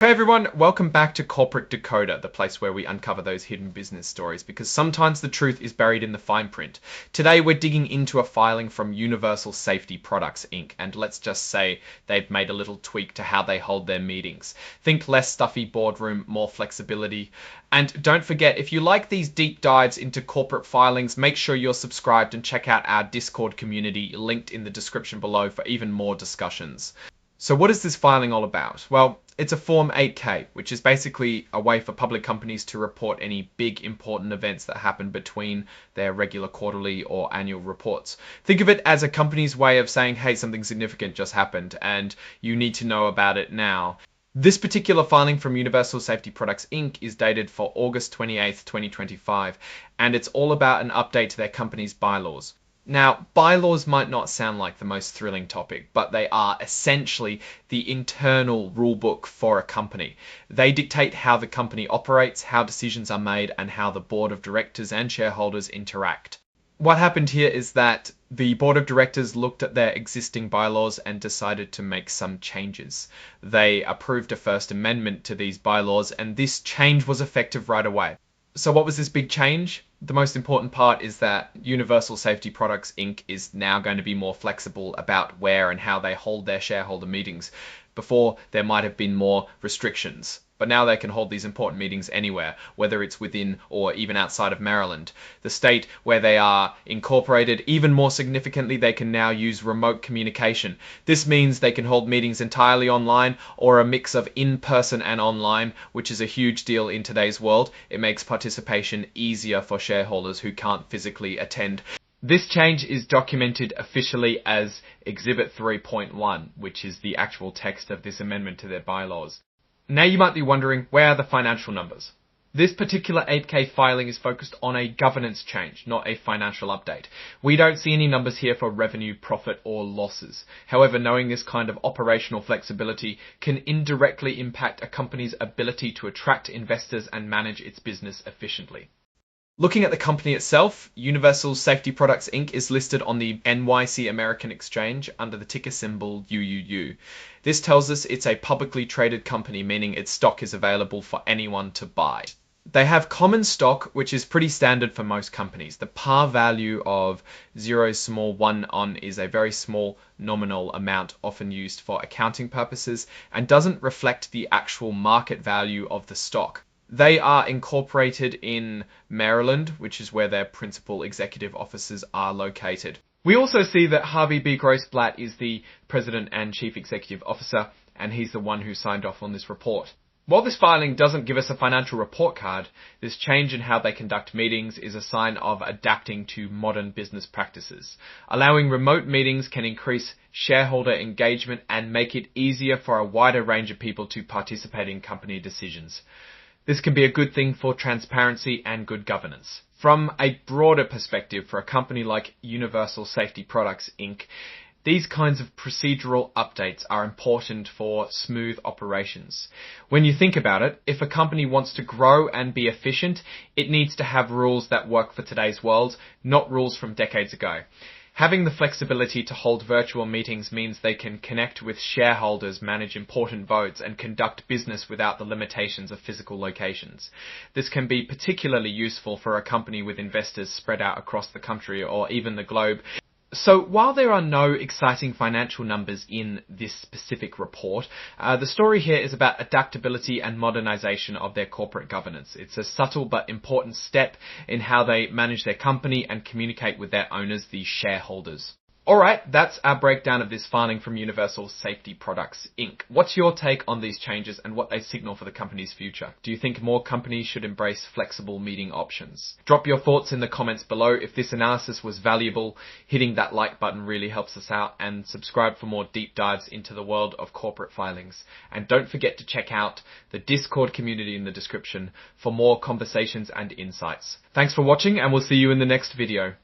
Hey everyone, welcome back to Corporate Decoder, the place where we uncover those hidden business stories, because sometimes the truth is buried in the fine print. Today we're digging into a filing from Universal Safety Products Inc., and let's just say they've made a little tweak to how they hold their meetings. Think less stuffy boardroom, more flexibility. And don't forget, if you like these deep dives into corporate filings, make sure you're subscribed and check out our Discord community linked in the description below for even more discussions. So what is this filing all about? Well, it's a Form 8K, which is basically a way for public companies to report any big important events that happen between their regular quarterly or annual reports. Think of it as a company's way of saying, hey, something significant just happened and you need to know about it now. This particular filing from Universal Safety Products Inc. is dated for August 28th, 2025, and it's all about an update to their company's bylaws. Now, bylaws might not sound like the most thrilling topic, but they are essentially the internal rulebook for a company. They dictate how the company operates, how decisions are made, and how the board of directors and shareholders interact. What happened here is that the board of directors looked at their existing bylaws and decided to make some changes. They approved a first amendment to these bylaws, and this change was effective right away. So what was this big change? The most important part is that Universal Safety Products Inc. is now going to be more flexible about where and how they hold their shareholder meetings. Before, there might have been more restrictions, but now they can hold these important meetings anywhere, whether it's within or even outside of Maryland. The state where they are incorporated, even more significantly, they can now use remote communication. This means they can hold meetings entirely online or a mix of in-person and online, which is a huge deal in today's world. It makes participation easier for shareholders who can't physically attend. This change is documented officially as Exhibit 3.1, which is the actual text of this amendment to their bylaws. Now you might be wondering, where are the financial numbers? This particular 8K filing is focused on a governance change, not a financial update. We don't see any numbers here for revenue, profit, or losses. However, knowing this kind of operational flexibility can indirectly impact a company's ability to attract investors and manage its business efficiently. Looking at the company itself, Universal Safety Products Inc. is listed on the NYC American Exchange under the ticker symbol UUU. This tells us it's a publicly traded company, meaning its stock is available for anyone to buy. They have common stock, which is pretty standard for most companies. The par value of 1 on is a very small nominal amount often used for accounting purposes and doesn't reflect the actual market value of the stock. They are incorporated in Maryland, which is where their principal executive offices are located. We also see that Harvey B. Grossblatt is the president and chief executive officer, and he's the one who signed off on this report. While this filing doesn't give us a financial report card, this change in how they conduct meetings is a sign of adapting to modern business practices. Allowing remote meetings can increase shareholder engagement and make it easier for a wider range of people to participate in company decisions. This can be a good thing for transparency and good governance. From a broader perspective, for a company like Universal Safety Products Inc., these kinds of procedural updates are important for smooth operations. When you think about it, if a company wants to grow and be efficient, it needs to have rules that work for today's world, not rules from decades ago. Having the flexibility to hold virtual meetings means they can connect with shareholders, manage important votes, and conduct business without the limitations of physical locations. This can be particularly useful for a company with investors spread out across the country or even the globe. So while there are no exciting financial numbers in this specific report, the story here is about adaptability and modernization of their corporate governance. It's a subtle but important step in how they manage their company and communicate with their owners, the shareholders. Alright, that's our breakdown of this filing from Universal Safety Products Inc. What's your take on these changes and what they signal for the company's future? Do you think more companies should embrace flexible meeting options? Drop your thoughts in the comments below. If this analysis was valuable, hitting that like button really helps us out, and subscribe for more deep dives into the world of corporate filings. And don't forget to check out the Discord community in the description for more conversations and insights. Thanks for watching, and we'll see you in the next video.